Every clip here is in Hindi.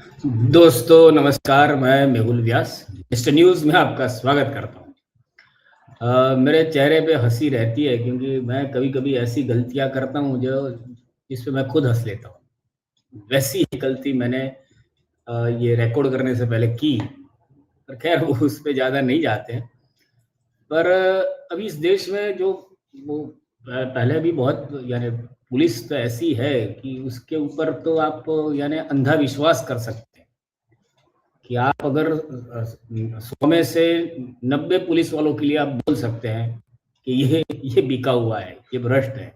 दोस्तों नमस्कार, मैं मेहुल व्यास मिस्टर न्यूज़ में आपका स्वागत करता हूँ। मेरे चेहरे पे हंसी रहती है क्योंकि मैं कभी-कभी ऐसी गलतियाँ करता हूँ जो जिस पे मैं खुद हंस लेता हूँ। वैसी ही गलती मैंने ये रिकॉर्ड करने से पहले की, पर खैर वो उस पे ज़्यादा नहीं जाते हैं। पर अभी इस देश में जो वो पहले भी बहुत यानी पुलिस तो ऐसी है कि उसके ऊपर तो आप यानी अंधा विश्वास कर सकते हैं। कि आप अगर 100 में से 90 पुलिस वालों के लिए आप बोल सकते हैं कि ये बिका हुआ है, ये भ्रष्ट है।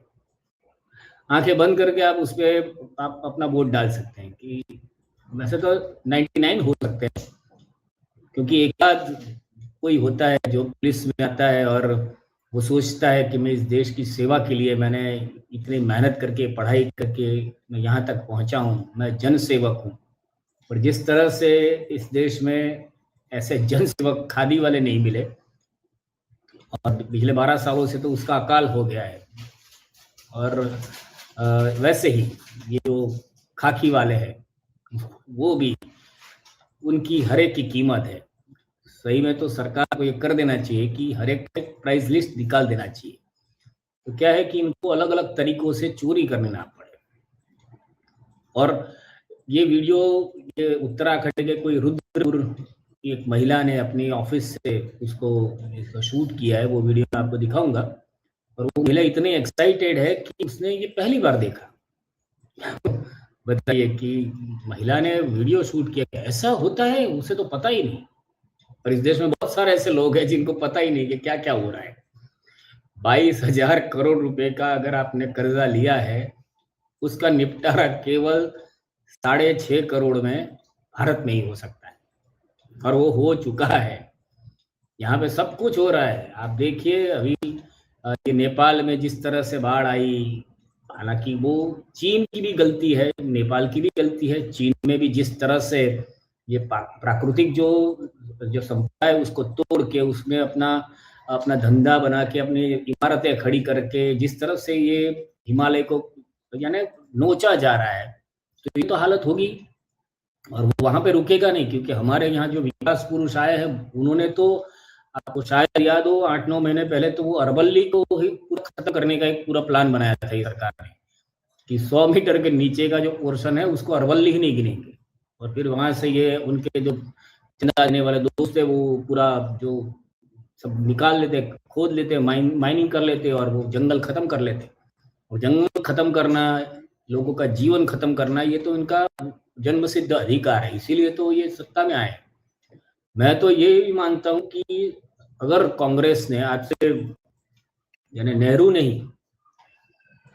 आँखें बंद करके आप उसपे आप अपना वोट डाल सकते हैं कि वैसे तो 99 हो सकते हैं, क्योंकि एक आध कोई होता है जो पुलिस में आता है और वो सोचता है कि मैं इस देश की सेवा के लिए मैंने इतनी मेहनत करके, पढ़ाई करके मैं यहाँ तक पहुँचा हूँ, मैं जन सेवक हूँ। और जिस तरह से इस देश में ऐसे जन सेवक खादी वाले नहीं मिले और पिछले 12 सालों से तो उसका अकाल हो गया है। और वैसे ही ये जो खाकी वाले हैं वो भी, उनकी हर एक की कीमत है। सही में तो सरकार को ये कर देना चाहिए कि हर एक प्राइस लिस्ट निकाल देना चाहिए। तो क्या है कि इनको अलग अलग तरीकों से चोरी करने ना पड़े। और ये वीडियो ये उत्तराखंड के कोई रुद्रपुर की एक महिला ने अपनी ऑफिस से इसको शूट किया है। वो वीडियो मैं आपको दिखाऊंगा। और वो महिला इतनी एक्साइटेड है कि उसने ये पहली बार देखा। बताइए कि महिला ने वीडियो शूट किया, ऐसा होता है, उसे तो पता ही नहीं। और इस देश में बहुत सारे ऐसे लोग हैं जिनको पता ही नहीं कि क्या क्या हो रहा है। 22,000 करोड़ रुपए का अगर आपने कर्जा लिया है, उसका निपटारा केवल 6.5 करोड़ में भारत में ही हो सकता है, और वो हो चुका है। यहाँ पे सब कुछ हो रहा है। आप देखिए अभी ये नेपाल में जिस तरह से बाढ़ आई, हालांकि वो चीन की भी गलती है, नेपाल की भी गलती है। चीन में भी जिस तरह से ये प्राकृतिक जो जो संपदा है उसको तोड़ के उसमें अपना अपना धंधा बना के अपनी इमारतें खड़ी करके जिस तरह से ये हिमालय को यानी नोचा जा रहा है, तो ये तो हालत होगी। और वो वहां पे रुकेगा नहीं, क्योंकि हमारे यहाँ जो विकास पुरुष आए हैं उन्होंने तो, आपको शायद याद हो, 8-9 महीने पहले तो वो अरवल्ली को ही पूरा खत्म करने का एक पूरा प्लान बनाया था ये सरकार ने, कि 100 मीटर के नीचे का जो पोर्शन है उसको अरवल्ली ही नहीं गिनेंगे। और फिर वहां से ये उनके जो चंदा देने वाले दोस्त है वो पूरा जो सब निकाल लेते, खोद लेते, माइनिंग कर लेते और वो जंगल खत्म कर लेते। और जंगल खत्म करना, लोगों का जीवन खत्म करना, ये तो इनका जन्म सिद्ध अधिकार है, इसीलिए तो ये सत्ता में आए। मैं तो ये भी मानता हूं कि अगर कांग्रेस ने आज से, यानी नेहरू ने ही,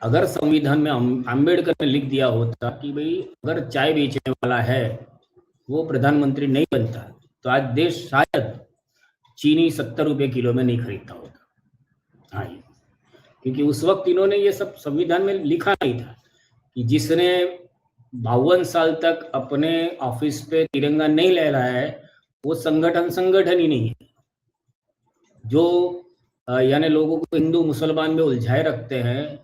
अगर संविधान में अंबेडकर ने लिख दिया होता कि भाई अगर चाय बेचने वाला है वो प्रधानमंत्री नहीं बनता, तो आज देश शायद चीनी 70 रुपए किलो में नहीं खरीदता होता। हाँ, क्योंकि उस वक्त इन्होंने ये सब संविधान में लिखा नहीं था कि जिसने 52 साल तक अपने ऑफिस पे तिरंगा नहीं लहराया है वो संगठन ही नहीं है। जो यानी लोगों को हिंदू मुसलमान में उलझाए रखते हैं,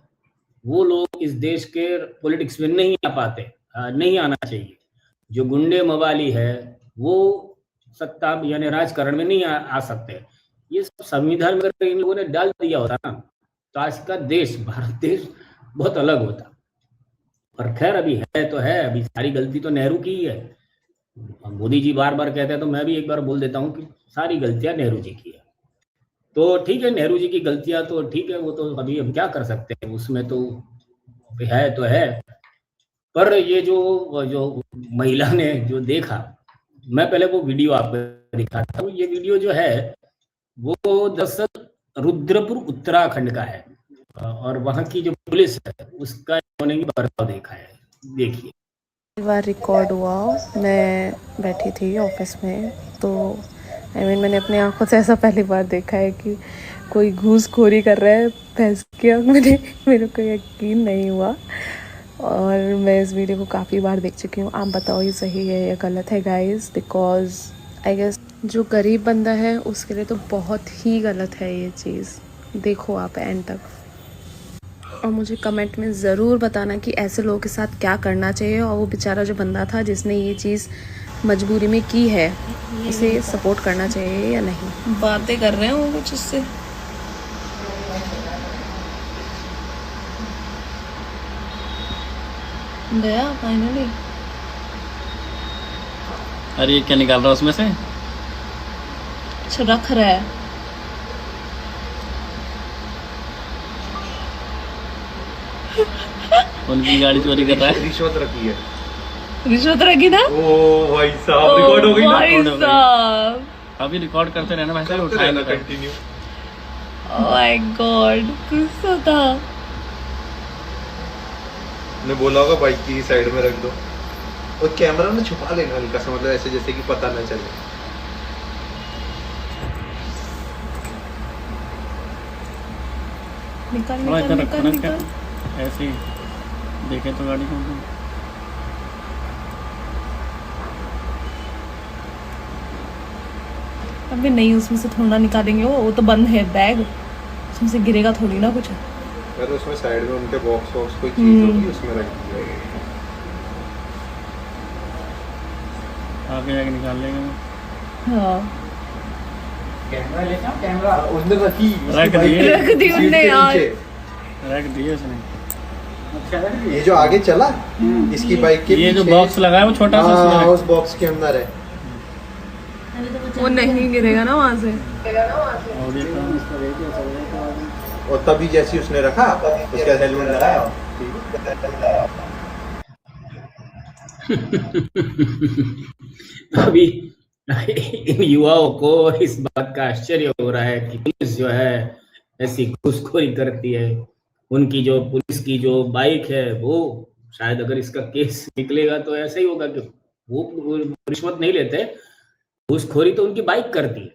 वो लोग इस देश के पॉलिटिक्स में नहीं आ पाते, नहीं आना चाहिए। जो गुंडे मवाली है वो सत्ता यानी राजकारण में नहीं आ सकते। ये सब संविधान में इन लोगों ने डाल दिया होता ना, तो आज का देश, भारत देश बहुत अलग होता। पर खैर अभी है तो है, अभी सारी गलती तो नेहरू की ही है। मोदी जी बार बार कहते हैं तो मैं भी एक बार बोल देता हूँ कि सारी गलतियां नेहरू जी की है। तो ठीक है, नेहरू जी की गलतियां तो ठीक है, वो तो अभी हम क्या कर सकते हैं, उसमें तो है तो है। पर ये जो जो महिला ने जो देखा, मैं पहले वो वीडियो आपको दिखाता हूँ। ये वीडियो जो है वो दरअसल रुद्रपुर उत्तराखंड का है, और वहाँ की जो पुलिस है उसका उन्होंने बर्ताव देखा है। देखिए, बार रिकॉर्ड हुआ, मैं बैठी थी ऑफिस में, तो मैंने अपनी आंखों से ऐसा पहली बार देखा है कि कोई घूसखोरी कर रहा है भैंस की। मेरे को यकीन नहीं हुआ, और मैं इस वीडियो को काफ़ी बार देख चुकी हूँ। आप बताओ ये सही है या गलत है गाइस, बिकॉज आई गेस जो गरीब बंदा है उसके लिए तो बहुत ही गलत है ये चीज़। देखो आप एंड तक। और मुझे कमेंट में ज़रूर बताना कि ऐसे लोगों के साथ क्या करना चाहिए, और वो बेचारा जो बंदा था जिसने ये चीज़ मजबूरी में की है, उसे सपोर्ट करना चाहिए या नहीं। बातें कर रहे हैं वो कुछ इससे। गया फाइनली। अरे ये क्या निकाल रहा है उसमें से? अच्छा रख रहा है। उनकी गाड़ी चोरी कर रहा है। रिश्वत रखी है। रिश्वत रखी ना। ओ भाई साहब रिकॉर्ड हो गई ना। भाई साहब अभी रिकॉर्ड करते रहना भाई साहब, उठाए ना कंटिन्यू। ओह माय गॉड, गुस्सा था। ने बोला होगा बाइक की साइड में रख दो और कैमरा ना छुपा लेना हल्का सा, मतलब ऐसे जैसे कि पता ना चले। निकाल थोड़ा निकाल इधर निकाल रखो ना, निकाल। ऐसे ही देखे तो गाड़ी को। अबे नहीं, उसमें से थोड़ा निकालेंगे, वो तो बंद है बैग, उसमें से गिरेगा थोड़ी ना कुछ। अरे उसमें साइड में उनके बॉक्स वॉक्स कोई चीज होगी उसमें रख दिया। आगे जाके निकाल लेंगे। हाँ कैमरा लेना, कैमरा उसने रखी, रख दी उनने यार। रख दिए उसने। ये जो आगे चला इसकी बाइक के ये जो पीछे बॉक्स लगा है वो छोटा सा उसमें हाँ, रख। उस बॉक्स के अंदर है। वो नहीं गिरेगा ना वहाँ से। और ये और तभी जैसे उसने रखा उसका हेलमेट लगाया। अभी इन युवाओं को इस बात का आश्चर्य हो रहा है कि पुलिस जो है ऐसी घूसखोरी करती है। उनकी जो पुलिस की जो बाइक है वो शायद अगर इसका केस निकलेगा तो ऐसा ही होगा कि वो रिश्वत नहीं लेते, घूसखोरी तो उनकी बाइक करती है।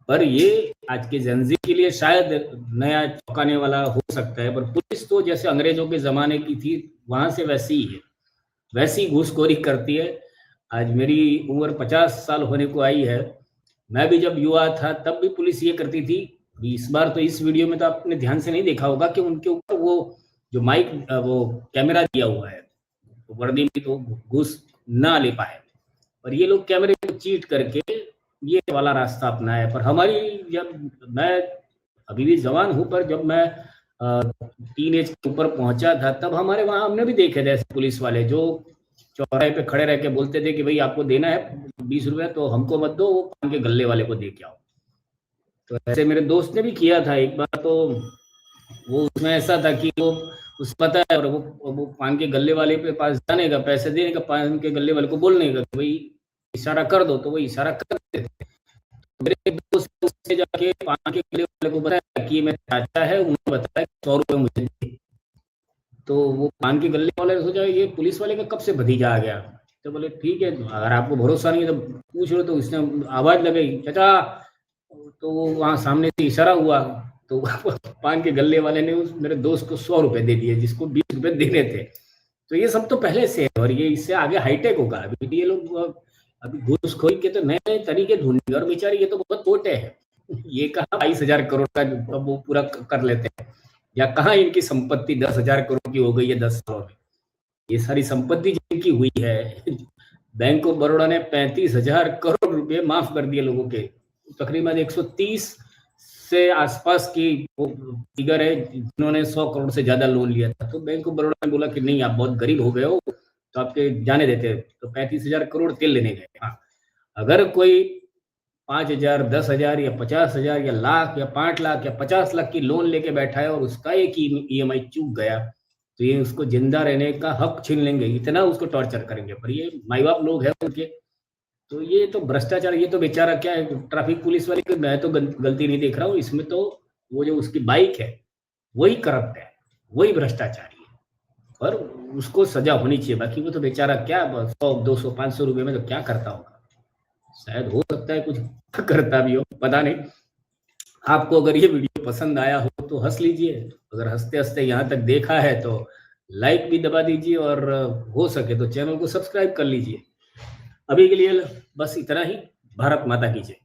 पर ये आज के जनजी के लिए शायद नया चौंकाने वाला हो सकता है, पर पुलिस तो जैसे अंग्रेजों के जमाने की थी वहां से वैसी ही है, वैसी घूसखोरी करती है। आज मेरी उम्र 50 साल होने को आई है, मैं भी जब युवा था तब भी पुलिस ये करती थी। इस बार तो इस वीडियो में तो आपने ध्यान से नहीं देखा होगा कि उनके ऊपर वो जो माइक वो कैमरा दिया हुआ है, वर्दी में तो घूस ना ले पाए, पर ये लोग कैमरे को चीट करके ये वाला रास्ता अपनाया। पर हमारी, जब मैं अभी भी जवान हूं, पर जब मैं टीनेज के ऊपर पहुंचा था तब हमारे वहां हमने भी देखे थे ऐसे पुलिस वाले जो चौराहे पे खड़े रह के बोलते थे कि भाई आपको देना है 20 रुपए तो हमको मत दो, वो पान के गल्ले वाले को दे के आओ। तो ऐसे मेरे दोस्त ने भी किया था एक बार। तो वो उसमें ऐसा था कि वो उस पता है, और वो पान के गल्ले वाले पे पास जाने का, पैसे देने का, पान के गल्ले वाले को बोलने का भाई इशारा कर दो, तो वो इशारा कर देते थे। मेरे दोस्त ने उससे जाके पान के गल्ले वाले को बताया कि मेरा चाचा है, उन्होंने बताया 100 रुपए मुझे दे। तो वो पान के गल्ले वाले ने सोचा ये पुलिस वाले का कब से भतीजा आ गया। तो बोले ठीक है, अगर आपको भरोसा नहीं है तो पूछ लो। तो उसने आवाज लगाई चाचा, तो वो वहां सामने से इशारा हुआ, तो पान के गल्ले वाले ने उस मेरे दोस्त को 100 रुपए दे दिए, जिसको 20 रुपए देने थे। तो ये सब तो पहले से है, और ये इससे आगे हाईटेक होगा। अभी ये लोग अभी घूसखोरी के तो नए नए तरीके ढूंढेंगे, और बेचारे ये तो बहुत छोटे हैं। ये कहा 22,000 करोड़ का वो पूरा कर लेते हैं, या कहाँ इनकी संपत्ति 10,000 करोड़ की हो गई है 10 सालों में। ये सारी संपत्ति जिनकी हुई है, बैंक ऑफ बड़ौदा ने 35,000 करोड़ रुपए माफ कर दिए लोगों के। तकरीबन 130 से आसपास की फिगर है जिन्होंने 100 करोड़ से ज्यादा लोन लिया था। तो बैंक ऑफ बड़ौदा ने बोला कि नहीं, आप बहुत गरीब हो गए हो तो आपके जाने देते। तो 35,000 करोड़ तेल लेने गए। हाँ, अगर कोई 5,000, 10,000 या 50,000 या लाख या 5 लाख या 50 लाख की लोन लेके बैठा है और उसका एक EMI चूक गया, तो ये उसको जिंदा रहने का हक छीन लेंगे, इतना उसको टॉर्चर करेंगे। पर ये माई बाप लोग हैं उनके, तो ये तो भ्रष्टाचार। ये तो बेचारा क्या है, ट्रैफिक पुलिस वाले की मैं तो गलती नहीं देख रहा हूँ इसमें। तो वो जो उसकी बाइक है वही करप्ट है, वही भ्रष्टाचारी है, और उसको सजा होनी चाहिए। बाकी वो तो बेचारा क्या 100, 200, 500 रुपए में तो क्या करता होगा, शायद हो सकता है कुछ करता भी हो, पता नहीं। आपको अगर ये वीडियो पसंद आया हो तो हंस लीजिए, अगर हंसते हंसते यहाँ तक देखा है तो लाइक भी दबा दीजिए, और हो सके तो चैनल को सब्सक्राइब कर लीजिए। अभी के लिए बस इतना ही। भारत माता की जय।